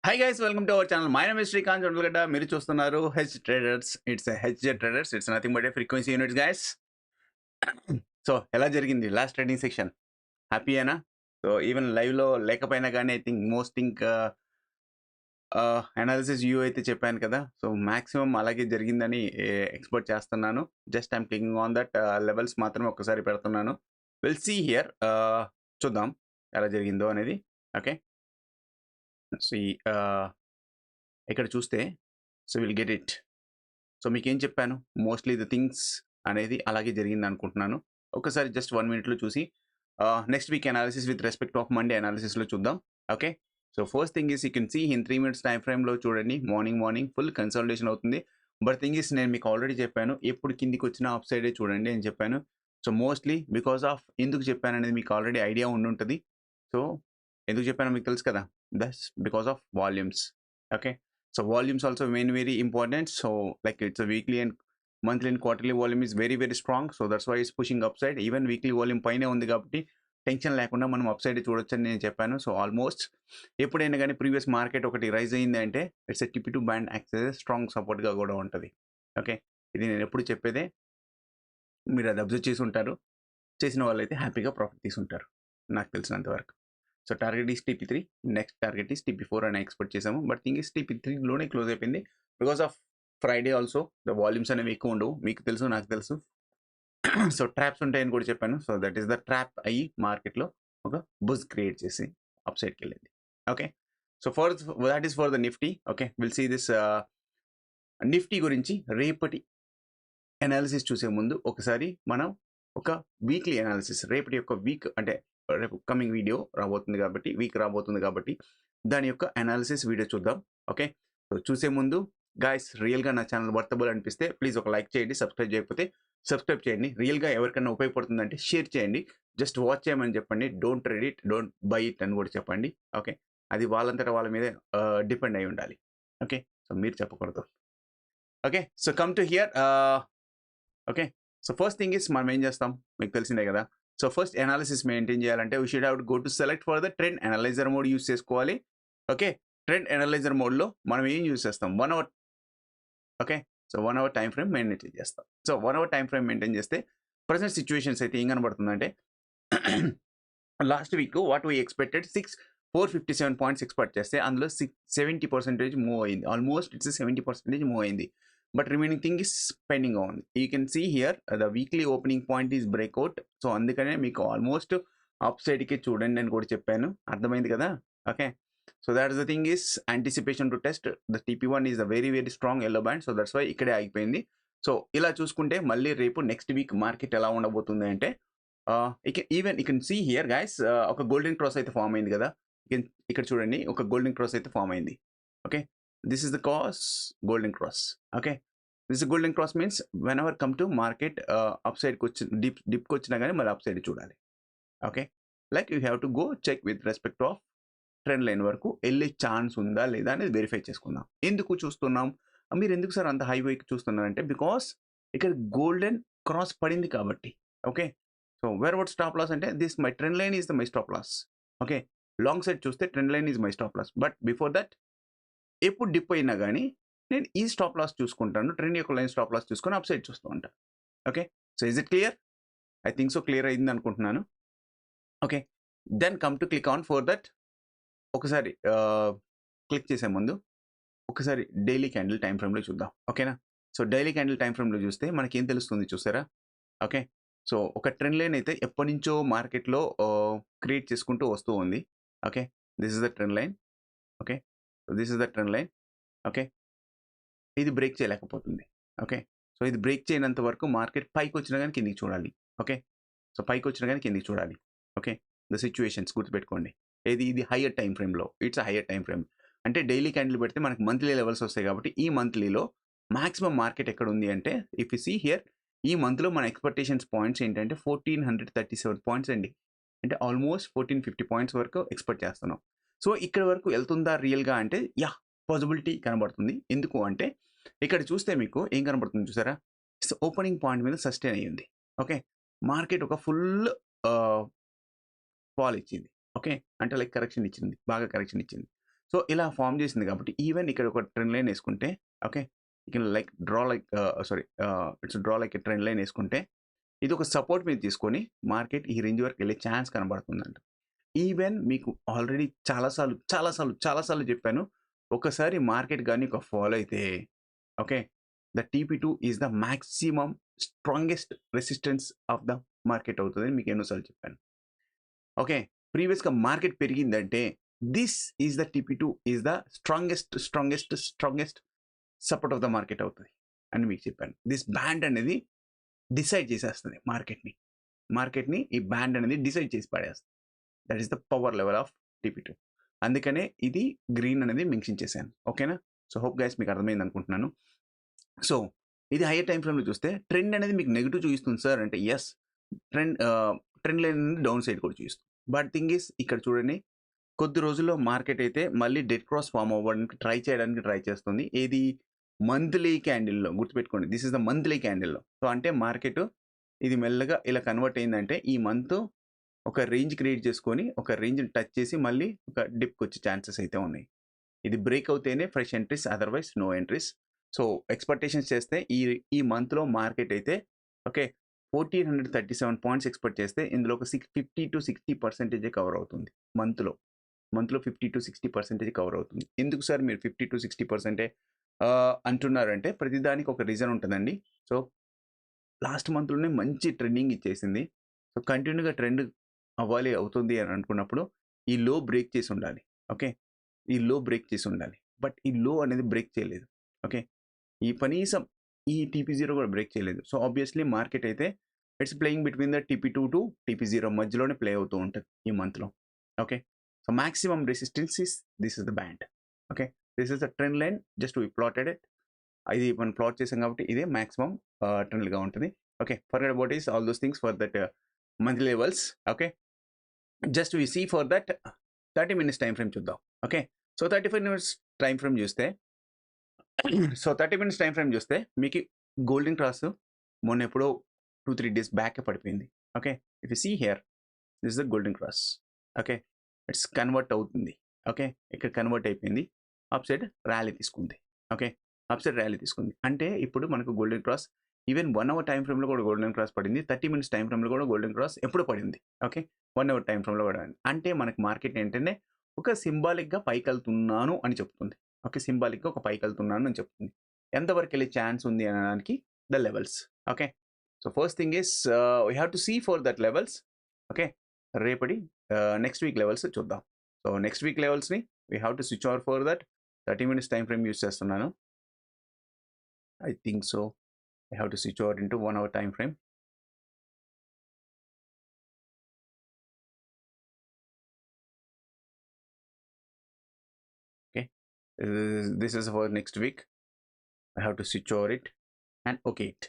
Hi guys, welcome to our channel. My name is Srikanth Jondalgada. మీరు చూస్తున్నారు H traders. It's HZ traders. It's nothing but a frequency units guys. So ఎలా జరిగింది last trading section? హ్యాపీయేనా? So even లైవ్లో లేకపోయినా కానీ I think most think analysis view అయితే చెప్పాను కదా. సో మాక్సిమం అలాగే జరిగిందని ఎక్స్పెక్ట్ చేస్తున్నాను. Just I'm clicking on that levels మాత్రమే ఒక్కసారి పెడుతున్నాను. Will see here. చూద్దాం ఎలా జరిగిందో అనేది. ఓకే, సో ఇక్కడ చూస్తే so will get it. So మీకేం చెప్పాను, మోస్ట్లీ ద థింగ్స్ అనేది అలాగే జరిగింది అనుకుంటున్నాను. ఒకసారి జస్ట్ 1 minute చూసి next week analysis with respect of Monday అనాలిసిస్లో చూద్దాం. Okay, so first thing is you can see in 3 minutes time ఫ్రేమ్లో చూడండి. మార్నింగ్ ఫుల్ కన్సల్టేషన్ అవుతుంది. బట్ థింగ్ ఈస్ నేను మీకు ఆల్రెడీ చెప్పాను, ఎప్పుడు కిందికి వచ్చినా అప్ సైడే చూడండి అని చెప్పాను. సో మోస్ట్లీ బికాస్ ఆఫ్ ఎందుకు చెప్పాను అనేది మీకు ఆల్రెడీ ఐడియా ఉండుంటుంది. సో ఎందుకు చెప్పానో మీకు తెలుసు కదా, that's because of volumes. Okay, so volumes also very important. So like it's a weekly and monthly and quarterly volume is very strong, so that's why it's pushing upside. Even weekly volume పైనే ఉంది కాబట్టి tension లేకుండా మనం upside చూడొచ్చు అని నేను చెప్పాను. So almost ఎప్పుడైనా కానీ ప్రీవియస్ మార్కెట్ ఒకటి రైజ్ అయింది అంటే it's a TP to band access strong సపోర్ట్గా కూడా ఉంటుంది. ఓకే, ఇది నేను ఎప్పుడు చెప్పేదే, మీరు అది అబ్జర్వ్ చేసి ఉంటారు. చేసిన వాళ్ళైతే హ్యాపీగా ప్రాఫిట్ తీసుకుంటారు నాకు తెలిసినంత వరకు. So target is TP3, next target is TP4 అని ఎక్స్పెక్ట్ చేసాము. బట్ థింగ్ ఈస్ TP3లోనే క్లోజ్ అయిపోయింది because of Friday. Also the volumes అనేవి ఎక్కువ ఉండవు, మీకు తెలుసు నాకు తెలుసు. సో ట్రాప్స్ ఉంటాయని కూడా చెప్పాను. So that is the trap అయ్యి మార్కెట్లో ఒక బుజ్ క్రియేట్ చేసి అప్ సైడ్కి వెళ్ళింది. Okay, so that is for the Nifty. Okay, will see this Nifty గురించి రేపటి అనాలిసిస్ చూసే ముందు ఒకసారి మనం ఒక వీక్లీ అనాలిసిస్, రేపటి యొక్క వీక్ అంటే రేపు కమింగ్ వీడియో రాబోతుంది కాబట్టి, వీక్ రాబోతుంది కాబట్టి దాని యొక్క అనాలిసిస్ వీడియో చూద్దాం. ఓకే, సో చూసే ముందు గాయస్, రియల్గా నా ఛానల్ వర్తబుల్ అనిపిస్తే ప్లీజ్ ఒక లైక్ చేయండి. సబ్స్క్రైబ్ చేయకపోతే సబ్స్క్రైబ్ చేయండి. రియల్గా ఎవరికైనా ఉపయోగపడుతుందంటే షేర్ చేయండి. జస్ట్ వాచ్ చేయమని చెప్పండి. Don't trade it, don't by it అని కూడా చెప్పండి. ఓకే, అది వాళ్ళంతటా వాళ్ళ మీద డిపెండ్ అయి ఉండాలి. ఓకే, సో మీరు చెప్పకూడదు. Okay, so come to here. Okay, so first thing is మనం ఏం చేస్తాం మీకు తెలిసిందే కదా. సో ఫస్ట్ అనాలిసిస్ మెయింటైన్ చేయాలంటే we should have to go to select for the trend analyser mode use చేసుకోవాలి. ఓకే, ట్రెండ్ అనలైజర్ మోడ్లో మనం ఏం యూస్ చేస్తాం, 1 hour. Okay, so 1 hour time frame maintain చేస్తాం. So 1 hour time frame maintain చేస్తే present situations అయితే ఏం కనబడుతుందంటే last week what we expected 457 points expect చేస్తే అందులో 70% మూవ్ అయింది. ఆల్మోస్ట్ ఇట్స్ 70% మూవ్ అయింది. But remaining thing is pending on. You can see here the weekly opening point is breakout. So అందుకనే మీకు ఆల్మోస్ట్ అప్ సైడ్కి చూడండి అని కూడా చెప్పాను. అర్థమైంది కదా. Okay, so that is the thing is anticipation to test the TP1 is a very strong yellow band. So that's why ఇక్కడే ఆగిపోయింది. సో ఇలా చూసుకుంటే మళ్ళీ రేపు నెక్స్ట్ వీక్ మార్కెట్ ఎలా ఉండబోతుంది అంటే even you can see here guys, ఒక గోల్డెన్ క్రాస్ అయితే ఫామ్ అయింది కదా. ఇక్కడ చూడండి, ఒక గోల్డెన్ క్రాస్ అయితే ఫామ్ అయింది. Okay, this is the cause golden cross. Okay, this golden cross means whenever come to market up సైడ్కి వచ్చి డిప్కి వచ్చినా కానీ మళ్ళీ అప్ సైడ్ చూడాలి. ఓకే, like you have to go check with respect of trend line వరకు వెళ్ళే ఛాన్స్ ఉందా లేదా అనేది వెరిఫై చేసుకుందాం. ఎందుకు చూస్తున్నాం, మీరు ఎందుకు సార్ అంత హై వైకి చూస్తున్నారంటే బికాస్ ఇక్కడ గోల్డెన్ క్రాస్ పడింది కాబట్టి. Okay, so where what stop loss అంటే this my trend line is the my stop loss. Okay, long side చూస్తే trend line is my stop loss. But before that ఎప్పుడు dip అయినా కానీ నేను ఈ స్టాప్ లాస్ చూసుకుంటాను, ట్రెండ్ యొక్క line stop loss చూసుకొని అప్ సైడ్ చూస్తూ ఉంటాను. Okay, so is it clear? I think so clear అయింది అనుకుంటున్నాను. Okay, then come to click on for that. ఒకసారి క్లిక్ చేసే ముందు ఒకసారి డైలీ క్యాండిల్ టైం ఫ్రేమ్లో చూద్దాం. ఓకేనా, సో డైలీ క్యాండిల్ టైం ఫ్రేమ్లో చూస్తే మనకి ఏం తెలుస్తుంది చూసారా. ఓకే, సో ఒక ట్రెండ్ లైన్ అయితే ఎప్పటి నుంచో మార్కెట్లో క్రియేట్ చేసుకుంటూ వస్తూ ఉంది. Okay, this is the trend line. Okay, so this is the trend line. Okay, ఇది బ్రేక్ చేయలేకపోతుంది. ఓకే, సో ఇది బ్రేక్ చేయనంత వరకు మార్కెట్ పైకి వచ్చినా కానీ కిందికి చూడాలి. ఓకే, సో పైకి వచ్చినా కానీ కిందికి చూడాలి. ఓకే, ద సిచ్యువేషన్స్ గుర్తుపెట్టుకోండి. ఇది హయ్యర్ టైం ఫ్రేమ్లో, ఇట్స్ హయ్యర్ టైం ఫ్రేమ్. అంటే డైలీ క్యాండిల్ పెడితే మనకి మంత్లీ లెవెల్స్ వస్తాయి కాబట్టి ఈ మంత్లీలో మాక్సిమం మార్కెట్ ఎక్కడ ఉంది అంటే ఇఫ్ యూ సీ హియర్, ఈ మంత్లో మన ఎక్స్పెక్టేషన్స్ పాయింట్స్ ఏంటంటే 1437 పాయింట్స్ అండి. అంటే ఆల్మోస్ట్ 1450 పాయింట్స్ వరకు ఎక్స్పెక్ట్ చేస్తున్నాం. సో ఇక్కడ వరకు వెళ్తుందా రియల్గా అంటే యా, పాసిబిలిటీ కనబడుతుంది. ఎందుకు అంటే ఇక్కడ చూస్తే మీకు ఏం కనబడుతుంది చూసారా, ఓపెనింగ్ పాయింట్ మీద సస్టైన్ అయ్యింది. ఓకే, మార్కెట్ ఒక ఫుల్ ఫాల్ ఇచ్చింది. ఓకే, అంటే లైక్ కరెక్షన్ ఇచ్చింది, బాగా కరెక్షన్ ఇచ్చింది. సో ఇలా ఫామ్ చేసింది కాబట్టి ఈవెన్ ఇక్కడ ఒక ట్రెండ్ లైన్ వేసుకుంటే ఓకే ఇక like draw like it's draw like trend line వేసుకుంటే ఇది ఒక సపోర్ట్ మీద తీసుకొని మార్కెట్ ఈ రేంజ్ వరకు వెళ్ళే ఛాన్స్ కనబడుతుందంట. ఈవెన్ మీకు ఆల్రెడీ చాలాసార్లు చెప్పాను. ఒకసారి మార్కెట్ కానీ ఒక ఫాలో అయితే okay the TP2 is the maximum strongest resistance of the market అవుతుంది మీకు ఎన్నోసార్లు చెప్పాను. ఓకే ప్రీవియస్గా మార్కెట్ పెరిగిందంటే this is the TP2 is the strongest support of the market అవుతుంది అని మీకు చెప్పాను. దిస్ బ్యాండ్ అనేది డిసైడ్ చేసేస్తుంది మార్కెట్ని ఈ బ్యాండ్ అనేది డిసైడ్ చేసి పడేస్తుంది. That is the power level of TP2. అందుకనే ఇది గ్రీన్ అనేది మెన్షన్ చేశాను. ఓకేనా? సో హోప్ గైస్ మీకు అర్థమైంది అనుకుంటున్నాను. సో ఇది హైయర్ టైం ఫ్రేమ్లో చూస్తే ట్రెండ్ అనేది మీకు నెగిటివ్ చూపిస్తుంది సార్ అంటే ఎస్ ట్రెండ్ లైన్ అనేది డౌన్ సైడ్ కూడా చూపిస్తుంది. బట్ థింగ్ ఈస్ ఇక్కడ చూడండి కొద్ది రోజుల్లో మార్కెట్ అయితే మళ్ళీ డెడ్ క్రాస్ ఫామ్ అవ్వడానికి ట్రై చేస్తుంది. ఏది మంత్లీ క్యాండిల్లో గుర్తుపెట్టుకోండి. దిస్ ఇస్ ద మంత్లీ క్యాండిల్లో. సో అంటే మార్కెట్ ఇది మెల్లగా ఇలా కన్వర్ట్ అయిందంటే ఈ మంత్ ఒక రేంజ్ క్రియేట్ చేసుకొని ఒక రేంజ్ని టచ్ చేసి మళ్ళీ ఒక డిప్కి వచ్చే ఛాన్సెస్ అయితే ఉన్నాయి. ఇది బ్రేక్ అవుతేనే fresh entries, otherwise no entries. So expectations చేస్తే ఈ మంత్లో మార్కెట్ అయితే ఓకే 1437 పాయింట్స్ ఎక్స్పెక్ట్ చేస్తే ఇందులో ఒక 50 to 60% కవర్ అవుతుంది. మంత్లో 50 to 60% కవర్ అవుతుంది. ఎందుకు సార్ మీరు 50 to 60% అంటున్నారంటే ప్రతిదానికి ఒక రీజన్ ఉంటుందండి. సో లాస్ట్ మంత్లోనే మంచి ట్రెండింగ్ ఇచ్చేసింది. సో కంటిన్యూగా ట్రెండ్ అవుతుంది అని అనుకున్నప్పుడు ఈ లో బ్రేక్ చేసి ఉండాలి. ఓకే ఈ లో బ్రేక్ చేసి ఉండాలి. బట్ ఈ లో అనేది బ్రేక్ చేయలేదు. ఓకే ఈ కనీసం ఈ TP0 కూడా బ్రేక్ చేయలేదు. సో ఆబ్వియస్లీ మార్కెట్ అయితే it's playing between the TP2 to TP0 మధ్యలోనే ప్లే అవుతూ ఉంటుంది ఈ మంత్లో. Okay so maximum resistance is this is the band. Okay this is the trend line just we plotted it. ఇది మనం plot చేసాం కాబట్టి ఇదే మ్యాక్సిమం ట్రెండ్గా ఉంటుంది. Okay forget about is all those things for that monthly levels. Okay just we see for that 30 minutes time frame చూద్దాం. Okay so 35 minutes time frame చూస్తే 30 minutes time frame చూస్తే మీకు గోల్డెన్ క్రాస్ మొన్న ఎప్పుడో 2-3 days back పడిపోయింది. Okay if you see here this is the golden cross. Okay it's convert అవుతుంది. ఓకే ఇక్కడ కన్వర్ట్ అయిపోయింది. అప్ సైడ్ ర్యాలీ తీసుకుంది. ఓకే అప్ సైడ్ ర్యాలీ తీసుకుంది అంటే ఇప్పుడు మనకు golden cross even 1 hour time ఫ్రేమ్లో కూడా గోల్డెన్ క్రాస్ పడింది. 30 minutes టైం ఫ్రేమ్లో కూడా గోల్డెన్ క్రాస్ ఎప్పుడు పడింది. ఓకే 1 hour టైం ఫ్రేమ్లో కూడా అంటే మనకు మార్కెట్ ఏంటంటే ఒక సింబాలిక్గా పైకి వెళ్తున్నాను అని చెప్తుంది. ఓకే సింబాలిక్గా ఒక పైకి వెళ్తున్నాను అని చెప్తుంది. ఎంతవరకు వెళ్ళే ఛాన్స్ ఉంది అనడానికి the levels. Okay so first thing is we have to see for that levels. Okay రేపటి నెక్స్ట్ వీక్ లెవెల్స్ చూద్దాం. సో నెక్స్ట్ వీక్ లెవెల్స్ని we have to switch over for that 30 minutes time frame use చేస్తున్నాను. I think so I have to switch over into 1 hour time frame. Okay, this is for next week. I have to switch over it and okay it.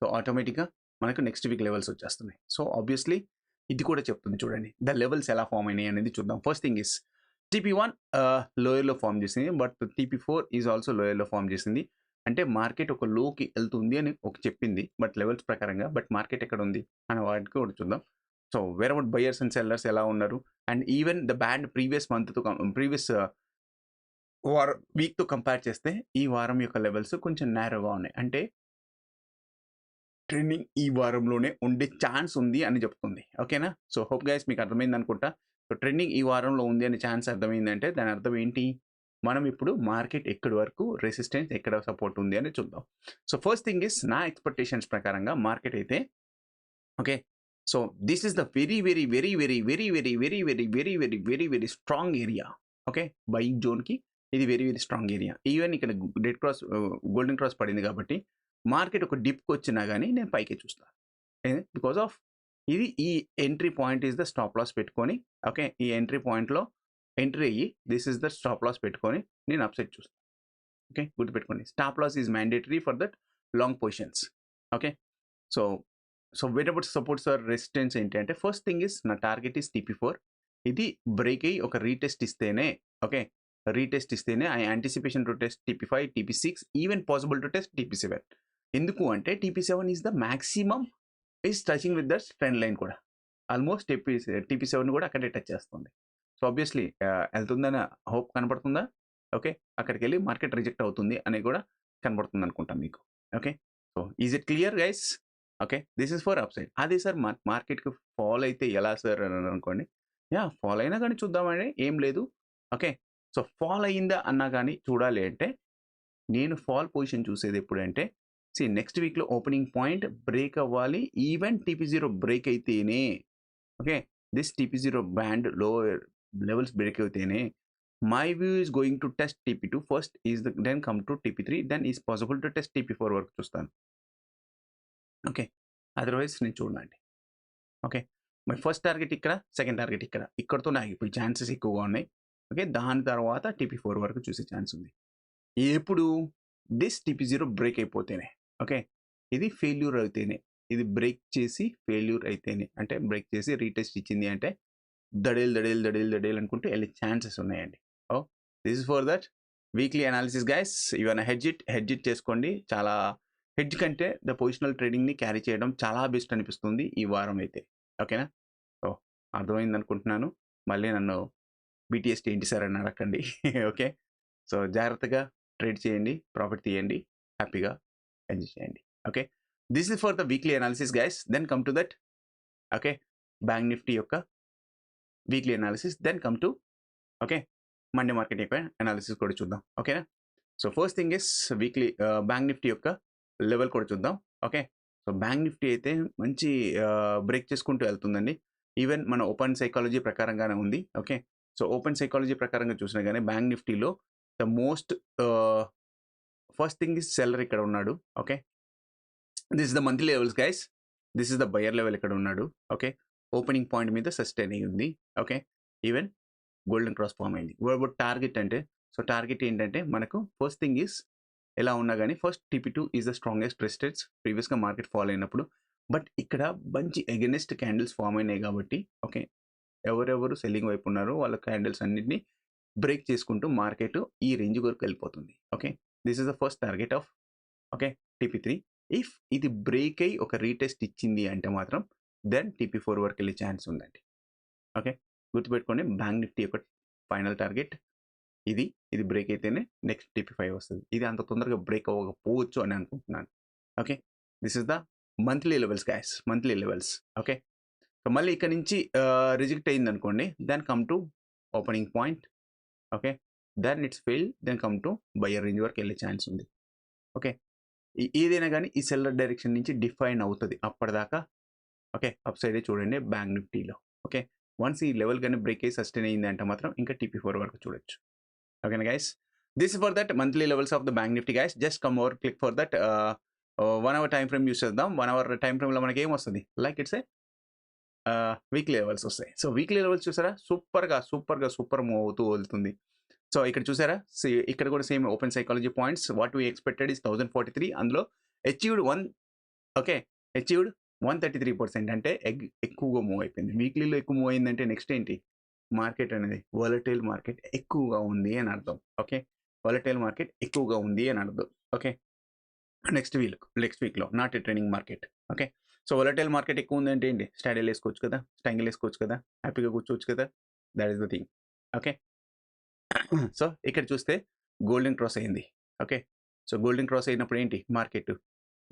So automatically మనకు next week levels వచ్చేస్తున్నాయి. So obviously ఇది కూడా చెప్తుంది చూడండి the levels ఎలా form అయినాయి అనేది చూద్దాం. ఫస్ట్ థింగ్ ఇస్ TP1 లోయర్లో ఫామ్ చేసింది, బట్ TP4 ఈజ్ ఆల్సో లోయర్లో ఫామ్ చేసింది. అంటే మార్కెట్ ఒక లోకి వెళ్తుంది అని ఒక చెప్పింది బట్ లెవెల్స్ ప్రకారంగా. బట్ మార్కెట్ ఎక్కడ ఉంది అనే వాటికి కూడా చూద్దాం. So where about buyers and sellers ఎలా ఉన్నారు and even the band previous వీక్తో కంపేర్ చేస్తే ఈ వారం యొక్క లెవెల్స్ కొంచెం నేరోగా ఉన్నాయి. అంటే ట్రెండింగ్ ఈ వారంలోనే ఉండే ఛాన్స్ ఉంది అని చెప్తుంది. ఓకేనా? సో హోప్ గైస్ మీకు అర్థమైంది అనుకుంటా. సో ట్రెండింగ్ ఈ వారంలో ఉంది అనే ఛాన్స్ అర్థమైందంటే దాని అర్థం ఏంటి, మనం ఇప్పుడు మార్కెట్ ఎక్కడి వరకు రెసిస్టెన్స్ ఎక్కడ సపోర్ట్ ఉంది అని చూద్దాం. సో ఫస్ట్ థింగ్ ఇస్ నా ఎక్స్పెక్టేషన్స్ ప్రకారంగా మార్కెట్ అయితే okay so this is the very very very very very very very very very very very very strong area. Okay buying జోన్కి ఇది very very strong area. Even ఇక్కడ dead cross golden cross పడింది కాబట్టి market ఒక డిప్కి వచ్చినా కానీ నేను పైకే చూస్తాను. బికాస్ ఆఫ్ ఇది ఈ entry point is the stop loss పెట్టుకొని ఓకే ఈ ఎంట్రీ పాయింట్లో ఎంట్రీ అయ్యి this is the stop loss పెట్టుకొని నేను అప్ సైడ్ చూస్తాను. ఓకే గుర్తుపెట్టుకోండి stop loss is mandatory for that long positions. Okay so wait about supports or resistance ఏంటి అంటే ఫస్ట్ థింగ్ ఇస్ నా టార్గెట్ ఈస్ TP4. ఇది బ్రేక్ అయ్యి ఒక రీటెస్ట్ ఇస్తేనే ఓకే రీటెస్ట్ ఇస్తేనే I anticipation to test TP5 TP6 even possible to test TP7. ఎందుకు అంటే TP7 is the maximum is touching with the trend line కూడా almost TP7 కూడా అక్కడే టచ్ చేస్తుంది. సో ఆబ్వియస్లీ వెళ్తుందని హోప్ కనపడుతుందా? ఓకే. అక్కడికెళ్ళి మార్కెట్ రిజెక్ట్ అవుతుంది అని కూడా కనపడుతుంది అనుకుంటా మీకు. Okay. So is it clear guys? Okay. This is for upside. అదే సార్ మార్కెట్‌కి ఫాల్ అయితే ఎలా సార్ అని అనుకోండి. యాహ్! ఫాల్ అయినా గాని చూద్దామండి. ఏం లేదు. ఓకే. సో ఫాల్ అయిందా అన్నా గాని చూడాలి అంటే నేను ఫాల్ పొజిషన్ చూసేది ఎప్పుడంటే నెక్స్ట్ వీక్‌లో ఓపెనింగ్ పాయింట్ బ్రేక్ అవ్వాలి. ఈవెన్ TP0 బ్రేక్ అయితేనే okay. This TP0 band lower levels break అయితేనే my view is going to test TP2 first then come to TP3 then is possible to test TP4 వరకు చూస్తాను. Okay. Otherwise నేను చూడనండి. Okay. My first target ఇక్కడ, second target ఇక్కడ. ఇక్కడితోనే ఆగిపోయే chances ఎక్కువగా ఉన్నాయి. ఓకే. దాని తర్వాత TP4 వరకు చూసే ఛాన్స్ ఉంది. ఎప్పుడు దిస్ TP0 బ్రేక్ అయిపోతేనే. ఓకే. ఇది ఫెయిల్యూర్ అయితేనే. ఇది బ్రేక్ చేసి ఫెయిల్యూర్ అయితేనే. అంటే బ్రేక్ చేసి రీటెస్ట్ ఇచ్చింది అంటే దడేల్ అనుకుంటూ వెళ్ళే ఛాన్సెస్ ఉన్నాయండి. Oh! This is for that weekly analysis guys. ఏమైనా హెడ్జ్ ఇట్ చేసుకోండి. చాలా హెడ్జ్ కంటే ద పొజిషనల్ ట్రేడింగ్‌ని క్యారీ చేయడం చాలా బెస్ట్ అనిపిస్తుంది ఈ వారం అయితే. ఓకేనా? సో అర్థమైంది అనుకుంటున్నాను. మళ్ళీ నన్ను బీటీఎస్టీ ఏంటి సార్ అని అడగకండి. ఓకే. సో జాగ్రత్తగా ట్రేడ్ చేయండి, ప్రాఫిట్ తీయండి, హ్యాపీగా ఎంజాయ్ చేయండి. Okay. This is for the weekly analysis guys. Then come to that okay. Bank Nifty యొక్క weekly analysis then come to okay Monday market యొక్క అనాలిసిస్ కూడా చూద్దాం. ఓకేనా? So first thing is weekly bank Nifty యొక్క level కూడా చూద్దాం. Okay. So bank Nifty అయితే మంచి బ్రేక్ చేసుకుంటూ వెళ్తుందండి. ఈవెన్ మన ఓపెన్ సైకాలజీ ప్రకారంగానే ఉంది. ఓకే. సో ఓపెన్ సైకాలజీ ప్రకారంగా చూసినా కానీ బ్యాంక్ నిఫ్టీలో the most first thing is seller ఇక్కడ ఉన్నాడు. Okay. This is the monthly levels guys. This is the buyer level ఇక్కడ ఉన్నాడు. ఓకే. ఓపెనింగ్ పాయింట్ మీద సస్టైన్ అయ్యి ఉంది. Okay. Even golden cross form అయింది. బట్ టార్గెట్ అంటే సో టార్గెట్ ఏంటంటే మనకు ఫస్ట్ థింగ్ ఈస్ ఎలా ఉన్నా కానీ first TP2 is the strongest resistance ప్రీవియస్గా మార్కెట్ ఫాల్ అయినప్పుడు. బట్ ఇక్కడ మంచి ఎగెనెస్ట్ క్యాండిల్స్ ఫామ్ అయినాయి కాబట్టి ఓకే ఎవరెవరు సెల్లింగ్ వైపు ఉన్నారో వాళ్ళ క్యాండిల్స్ అన్నింటినీ బ్రేక్ చేసుకుంటూ మార్కెట్ ఈ రేంజ్ వరకు వెళ్ళిపోతుంది. Okay. This is the first target of okay TP3. If ఇది బ్రేక్ అయ్యి ఒక రీటెస్ట్ ఇచ్చింది అంటే మాత్రం దెన్ TP4 వరకు వెళ్ళే ఛాన్స్ ఉందండి. ఓకే. గుర్తుపెట్టుకోండి బ్యాంక్ నిఫ్టీ యొక్క ఫైనల్ టార్గెట్ ఇది బ్రేక్ అయితేనే నెక్స్ట్ TP5 వస్తుంది. ఇది అంత తొందరగా బ్రేక్ అవ్వకపోవచ్చు అని అనుకుంటున్నాను. Okay. This is the monthly levels guys. Monthly levels. Okay. So మళ్ళీ ఇక్కడ నుంచి రిజెక్ట్ అయింది అనుకోండి then come to opening point. Okay. Then it's fail then come to buyer range వరకు వెళ్ళే ఛాన్స్ ఉంది. ఓకే. ఏదైనా కానీ ఈ సెల్లర్ డైరెక్షన్ నుంచి డిఫైన్ అవుతుంది అప్పటిదాకా. ఓకే. అప్ సైడే చూడండి బ్యాంక్ నిఫ్టీలో. ఓకే. వన్స్ ఈ లెవెల్ కానీ బ్రేక్ అయ్యి సస్టైన్ అయింది అంటే మాత్రం ఇంకా TP4 వరకు చూడొచ్చు. ఓకేనా guys? This for that monthly levels of the bank Nifty guys. Just come over click for that 1 hour time frame use చేద్దాం. 1 అవర్ టైం ఫ్రేమ్లో మనకి ఏం వస్తుంది like it's a weekly levels వస్తాయి. సో వీక్లీ లెవెల్స్ చూసారా super move అవుతూ వెళ్తుంది. So ఇక్కడ చూసారా ఇక్కడ కూడా same open psychology points what we expected is 1043. అందులో అచీవ్డ్ 133% అంటే ఎక్కువగా మూవ్ అయిపోయింది. వీక్లీలో ఎక్కువ మూవ్ అయిందంటే నెక్స్ట్ ఏంటి మార్కెట్ అనేది వాలటైల్ మార్కెట్ ఎక్కువగా ఉంది అని అర్థం. ఓకే. వాలటైల్ మార్కెట్ ఎక్కువగా ఉంది అని అర్థం. ఓకే. నెక్స్ట్ వీక్లో not a training market. Okay. So volatile market ఎక్కువ ఉందంటే ఏంటి స్టాడిల్ వేసుకోవచ్చు కదా, స్టాంగిల్ వేసుకోవచ్చు కదా, హ్యాపీగా కూర్చోవచ్చు కదా. That is the thing. Okay. So ఇక్కడ చూస్తే గోల్డెన్ క్రాస్ అయింది. ఓకే. సో గోల్డెన్ క్రాస్ అయినప్పుడు ఏంటి market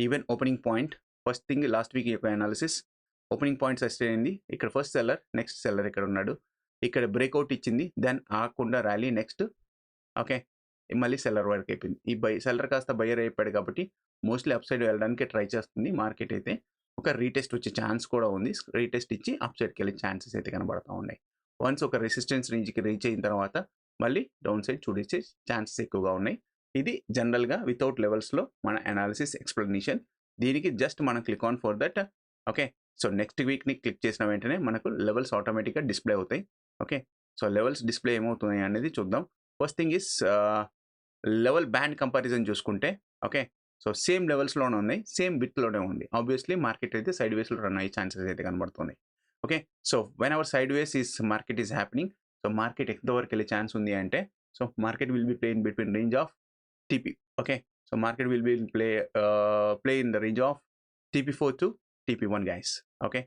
even opening point first thing last week యొక్క అనాలిసిస్ ఓపెనింగ్ పాయింట్ సస్టైన్ అయింది. ఇక్కడ ఫస్ట్ సెల్లర్ నెక్స్ట్ సెల్లర్ ఇక్కడ ఉన్నాడు. ఇక్కడ బ్రేక్అవుట్ ఇచ్చింది దెన్ ఆకుండా ర్యాలీ నెక్స్ట్ ఓకే మళ్ళీ సెల్లర్ వరకు అయిపోయింది. ఈ సెల్లర్ కాస్త బయర్ అయిపోయాడు కాబట్టి మోస్ట్లీ అప్ సైడ్ వెళ్ళడానికి ట్రై చేస్తుంది మార్కెట్ అయితే. ఒక రీటెస్ట్ వచ్చే ఛాన్స్ కూడా ఉంది. రీటెస్ట్ ఇచ్చి అప్ సైడ్కి వెళ్ళే ఛాన్సెస్ అయితే కనబడతా ఉన్నాయి. వన్స్ ఒక రెసిస్టెన్స్ రేంజ్కి రీచ్ అయిన తర్వాత మళ్ళీ డౌన్ సైడ్ చూడించే ఛాన్సెస్ ఎక్కువగా ఉన్నాయి. ఇది జనరల్గా వితౌట్ లెవెల్స్లో మన అనాలిసిస్ ఎక్స్ప్లెనేషన్. దీనికి జస్ట్ మనం click on for that. Okay. So next వీక్ని క్లిక్ చేసిన వెంటనే మనకు లెవెల్స్ ఆటోమేటిక్గా డిస్ప్లే అవుతాయి. ఓకే. సో లెవెల్స్ డిస్ప్లే ఏమవుతున్నాయి అనేది చూద్దాం. First thing is level band comparison చూసుకుంటే ఓకే. సో సేమ్ లెవెల్స్లోనే ఉన్నాయి, సేమ్ విత్లోనే ఉంది. ఆబ్వియస్లీ మార్కెట్ అయితే సైడ్ వేస్లో రన్ అయ్యే ఛాన్సెస్ అయితే కనబడుతున్నాయి. Okay. So when our sideways market is happening. So market ఎంతవరకు వెళ్ళే ఛాన్స్ ఉంది అంటే so market will be play in between range of TP. Okay. So market will be play in the range of TP4 to TP1 guys. Okay.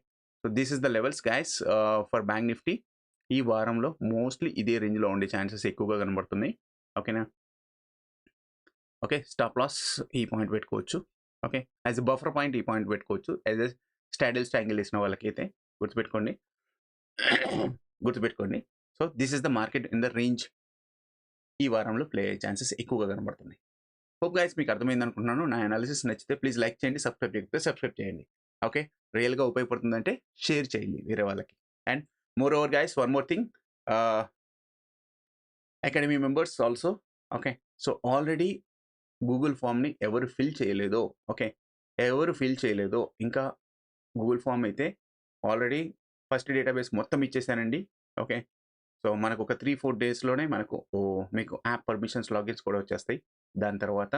So this is the levels guys for bank nifty. ఈ వారంలో mostly ఇదే రేంజ్లో ఉండే chances ఎక్కువగా కనబడుతున్నాయి. ఓకేనా. Okay, stop loss ఈ point పెట్టుకోవచ్చు. Okay, as a buffer point ఈ పాయింట్ పెట్టుకోవచ్చు. యాజ్ ఎ స్టాడిల్ స్టాంగిల్ వేసిన వాళ్ళకైతే గుర్తుపెట్టుకోండి. So this is the market in the range ఈ వారంలో ప్లే అయ్యే ఛాన్సెస్ ఎక్కువగా కనబడుతున్నాయి. హోప్ గైస్ మీకు అర్థమైంది అనుకుంటున్నాను. నా అనాలిసిస్ నచ్చితే ప్లీజ్ లైక్ చేయండి, సబ్స్క్రైబ్ చేయండి. ఓకే, రియల్గా ఉపయోగపడుతుందంటే షేర్ చేయండి వేరే వాళ్ళకి. And moreover guys, one more thing, academy members also. Okay, so already Google ఫామ్ని ఎవరు ఫిల్ చేయలేదో, ఇంకా గూగుల్ ఫామ్ అయితే ఆల్రెడీ ఫస్ట్ డేటాబేస్ మొత్తం ఇచ్చేసానండి. ఓకే, సో మనకు ఒక 3-4 డేస్లోనే మీకు యాప్ పర్మిషన్స్, లాగిన్స్ కూడా వచ్చేస్తాయి. దాని తర్వాత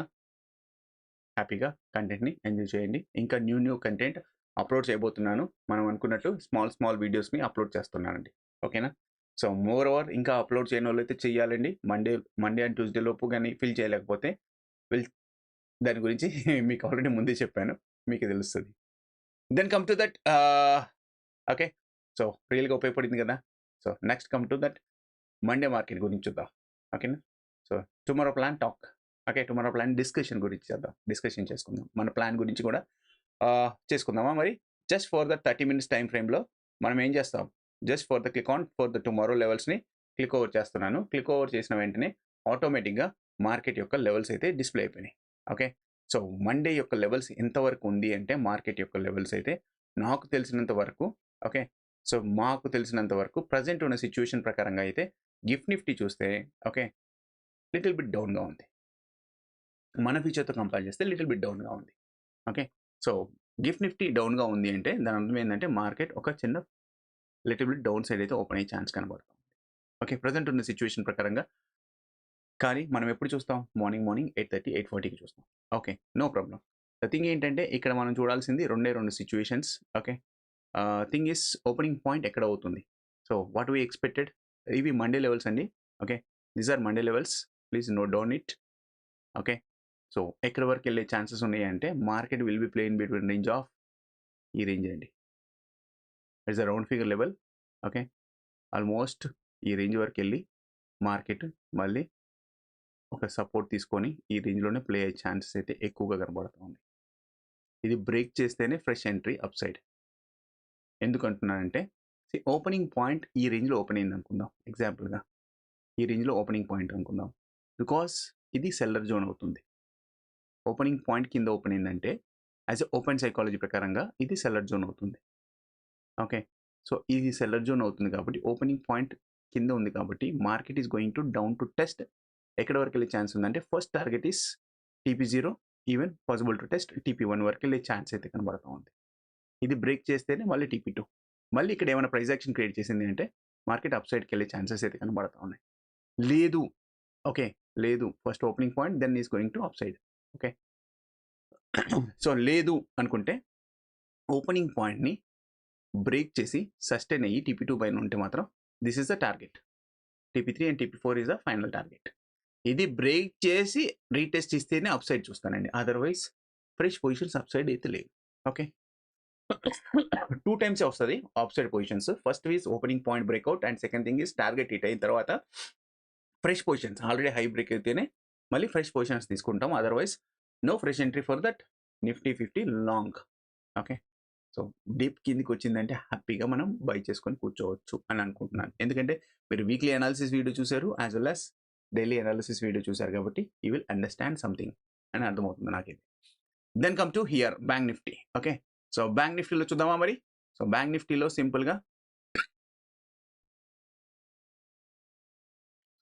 హ్యాపీగా కంటెంట్ని ఎంజాయ్ చేయండి. ఇంకా న్యూ కంటెంట్ అప్లోడ్ చేయబోతున్నాను. మనం అనుకున్నట్టు స్మాల్ వీడియోస్ని అప్లోడ్ చేస్తున్నానండి. ఓకేనా. సో మోర్ ఓవర్ ఇంకా అప్లోడ్ చేయని వాళ్ళు అయితే చెయ్యాలండి. మండే అండ్ ట్యూస్డే లోపు కానీ ఫిల్ చేయలేకపోతే దాని గురించి మీకు ఆల్రెడీ ముందే చెప్పాను, మీకు తెలుస్తుంది. Then come to that. Okay, so రియల్గా ఉపయోగపడింది కదా. So next come to that Monday market గురించి చూద్దాం. ఓకేనా. So tomorrow plan talk. Okay, tomorrow plan discussion చేసుకుందాం. మన ప్లాన్ గురించి కూడా చేసుకుందామా మరి. Just for the 30 minutes time ఫ్రేమ్లో మనం ఏం చేస్తాం, just for the click on for the tomorrow లెవెల్స్ని క్లిక్ ఓవర్ చేస్తున్నాను. క్లిక్ ఓవర్ చేసిన వెంటనే ఆటోమేటిక్గా మార్కెట్ యొక్క లెవెల్స్ అయితే డిస్ప్లే అయిపోయినాయి. ఓకే, సో మండే యొక్క లెవెల్స్ ఎంతవరకు ఉంది అంటే, మార్కెట్ యొక్క లెవెల్స్ అయితే నాకు తెలిసినంత వరకు, ఓకే, సో మాకు తెలిసినంత వరకు ప్రజెంట్ ఉన్న సిచ్యువేషన్ ప్రకారంగా అయితే గిఫ్ట్ నిఫ్టీ చూస్తే ఓకే లిటిల్ బిట్ డౌన్గా ఉంది. మన ఫ్యూచర్తో కంపేర్ చేస్తే లిటిల్ బిట్ డౌన్గా ఉంది. ఓకే, సో గిఫ్ట్ నిఫ్టీ డౌన్గా ఉంది అంటే దాని అర్థం ఏంటంటే మార్కెట్ ఒక చిన్న లిటిల్ బిట్ డౌన్ సైడ్ అయితే ఓపెన్ అయ్యే ఛాన్స్ కనబడుతుంది. ఓకే, ప్రజెంట్ ఉన్న సిచ్యువేషన్ ప్రకారంగా. కానీ మనం ఎప్పుడు చూస్తాం, మార్నింగ్ 8:30, 8:40కి చూస్తాం. Okay, no problem. The thing ఏంటంటే ఇక్కడ మనం చూడాల్సింది రెండు situations. Okay, thing is opening point ఎక్కడ అవుతుంది. సో వాట్ వీ ఎక్స్పెక్టెడ్, ఇవి మండే లెవెల్స్ అండి. Okay, these or Monday levels, please note down it. Okay, so ఎక్కడి వరకు వెళ్ళే ఛాన్సెస్ ఉన్నాయి అంటే market will be playing between range of ఈ రేంజ్ అండి. It's a round figure level. Okay, almost ఈ రేంజ్ వరకు వెళ్ళి మార్కెట్ మళ్ళీ ఒక సపోర్ట్ తీసుకొని ఈ రేంజ్లోనే ప్లే అయ్యే ఛాన్సెస్ అయితే ఎక్కువగా కనబడుతూ ఉంది. ఇది బ్రేక్ చేస్తేనే ఫ్రెష్ ఎంట్రీ అప్ సైడ్. ఎందుకు అంటున్నానంటే, ఓపెనింగ్ పాయింట్ ఈ రేంజ్లో ఓపెన్ అయింది అనుకుందాం. ఎగ్జాంపుల్గా ఈ రేంజ్లో ఓపెనింగ్ పాయింట్ అనుకుందాం. బికాస్ ఇది సెల్లర్ జోన్ అవుతుంది. ఓపెనింగ్ పాయింట్ కింద ఓపెన్ అయిందంటే యాజ్ ఎ ఓపెన్ సైకాలజీ ప్రకారంగా ఇది సెల్లర్ జోన్ అవుతుంది. ఓకే, సో ఇది సెల్లర్ జోన్ అవుతుంది కాబట్టి ఓపెనింగ్ పాయింట్ కింద ఉంది కాబట్టి market is going to down to test. ఎక్కడి వరకు వెళ్ళే ఛాన్స్ ఉందంటే first target is TP0, even possible to test TP1 వరకు వెళ్ళే ఛాన్స్ అయితే కనబడుతూ ఉంది. ఇది బ్రేక్ చేస్తేనే మళ్ళీ TP2, మళ్ళీ ఇక్కడ ఏమైనా ప్రైస్ యాక్షన్ క్రియేట్ చేసింది అంటే మార్కెట్ అప్ సైడ్కి వెళ్ళే ఛాన్సెస్ అయితే కనబడుతూ ఉన్నాయి. లేదు, ఓకే, లేదు, first opening point then is going to upside. Okay, so లేదు అనుకుంటే ఓపెనింగ్ పాయింట్ని బ్రేక్ చేసి సస్టైన్ అయ్యి TP2 పైన ఉంటే మాత్రం this is the target. TP3 and TP4 is the final target. ఇది బ్రేక్ చేసి రీటెస్ట్ ఇస్తేనే అప్ సైడ్ చూస్తానండి. Otherwise fresh positions up side అయితే లేవు. ఓకే, 2 times వస్తుంది up side positions. First is opening point breakout and second thing is target hit అయిన తర్వాత fresh positions. Already high break అయితేనే మళ్ళీ ఫ్రెష్ పొజిషన్స్ తీసుకుంటాం. Otherwise no fresh entry for that Nifty 50 long. Okay, so deep కిందికి వచ్చిందంటే హ్యాపీగా మనం by చేసుకొని కూర్చోవచ్చు అని అనుకుంటున్నాను. ఎందుకంటే మీరు వీక్లీ అనాలిసిస్ వీడియో చూసారు, as well as daily analysis video చూసారు కాబట్టి యూ విల్ అండర్స్టాండ్ సంథింగ్ అని అర్థమవుతుంది నాకైతే. Then come to here bank Nifty. Okay, so bank నిఫ్టీలో చూద్దామా మరి. సో బ్యాంక్ నిఫ్టీలో సింపుల్గా,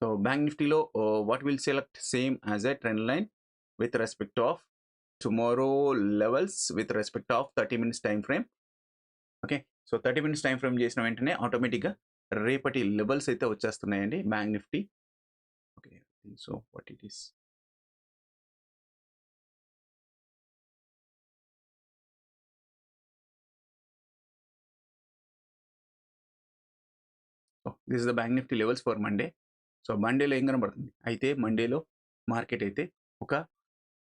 సో బ్యాంక్ నిఫ్టీలో what will select same as a trend line with respect of tomorrow levels with respect of 30 minutes time frame. Okay, so 30 minutes time frame చేసిన వెంటనే ఆటోమేటిక్గా రేపటి లెవెల్స్ అయితే వచ్చేస్తున్నాయండి bank Nifty. Okay, so what it is, this is the bank Nifty levels for Monday. So మండేలో ఏం కనబడుతుంది అయితే, మండేలో మార్కెట్ అయితే ఒక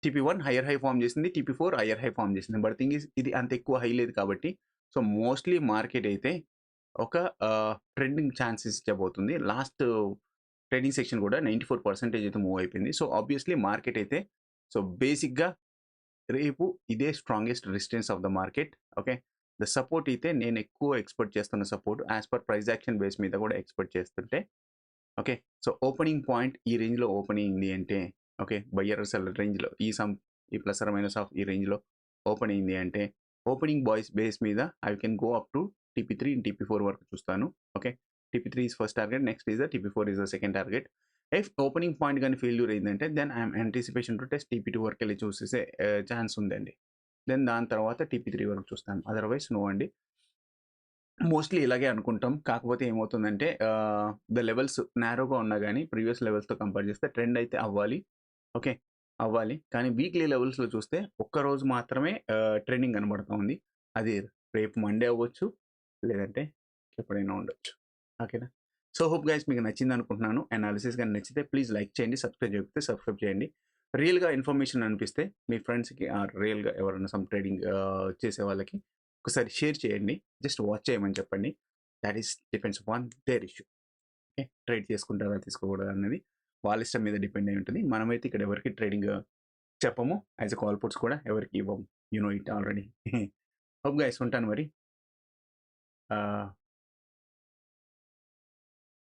TP1 హైయర్ హై ఫామ్ చేసింది, TP4 హైయర్ హై ఫామ్ చేసింది. బట్ థింగ్ ఈస్ ఇది అంత ఎక్కువ హై లేదు కాబట్టి సో మోస్ట్లీ మార్కెట్ అయితే ఒక ట్రెండింగ్ ఛాన్సెస్ ఇచ్చబోతుంది. లాస్ట్ ట్రేడింగ్ సెక్షన్ కూడా 94% అయితే మూవ్ అయిపోయింది. సో, ఆబ్వియస్‌లీ మార్కెట్ అయితే సో, బేసిక్‌గా రేపు ఇదే strongest resistance of the market. Okay. The support అయితే నేను ఎక్కువ ఎక్స్‌పెక్ట్ చేస్తున్న support as per price action base మీద కూడా ఎక్స్‌పెక్ట్ చేస్తుంటే ఓకే. సో, ఓపెనింగ్ పాయింట్ ఈ రేంజ్‌లో ఓపెన్ అయింది అంటే ఓకే. బయ్యర్ సెల్లర్ రేంజ్‌లో ఈ ప్లస్ ఆర్ మైనస్ ఆఫ్ ఈ రేంజ్‌లో ఓపెన్ అయింది అంటే ఓపెనింగ్ బేస్ మీద I can go up to TP three and TP four వరకు చూస్తాను. Okay. TP three is first target. Next is TP four is the second target. If opening point గాని ఫెయిల్యూర్ అయిందంటే then I'm anticipation to test TP two వరకెళ్ళి చూసేసే chance ఉందండి. Then దాని తర్వాత టీపీ3 వరకు చూస్తాను. అదర్‌వైస్ నో అండి. మోస్ట్‌లీ ఇలాగే అనుకుంటాం. కాకపోతే ఏమవుతుందంటే ద లెవెల్స్ నారోగా ఉన్నా గానీ ప్రీవియస్ లెవెల్స్‌తో కంపేర్ చేస్తే ట్రెండ్ అయితే అవ్వాలి. ఓకే. అవ్వాలి. కానీ వీక్లీ లెవెల్స్‌లో చూస్తే ఒక్కరోజు మాత్రమే ట్రెండింగ్ కనబడతా ఉంది. అది రేపు మండే అవ్వచ్చు. లేదంటే ఎప్పుడైనా ఉండొచ్చు. ఓకేనా? సో, హోప్ గైస్ మీకు నచ్చిందనుకుంటున్నాను. అనాలిసిస్ గాని నచ్చితే ప్లీజ్ లైక్ చేయండి. సబ్స్క్రైబ్ చేయకపోతే సబ్స్క్రైబ్ చేయండి. రియల్‌గా ఇన్ఫర్మేషన్ అనిపిస్తే మీ ఫ్రెండ్స్‌కి రియల్‌గా ఎవరైనా సమ్ ట్రేడింగ్ చేసే వాళ్ళకి ఒకసారి షేర్ చేయండి. జస్ట్ వాచ్ చేయమని చెప్పండి. Thought is depends upon there issue. Okay. Trade చేసుకుంటారా తీసుకోకూడదా అన్నది వాళ్ళ ఇష్టం మీద డిపెండ్ అయి ఉంటుంది. మనమైతే ఇక్కడ ఎవరికీ ట్రేడింగ్ చెప్పము. యాస్ ఎ కాల్ పుట్స్ కూడా ఎవరికీ ఇవ్వము. You know it already. Hope guys ఉంటాను మరి.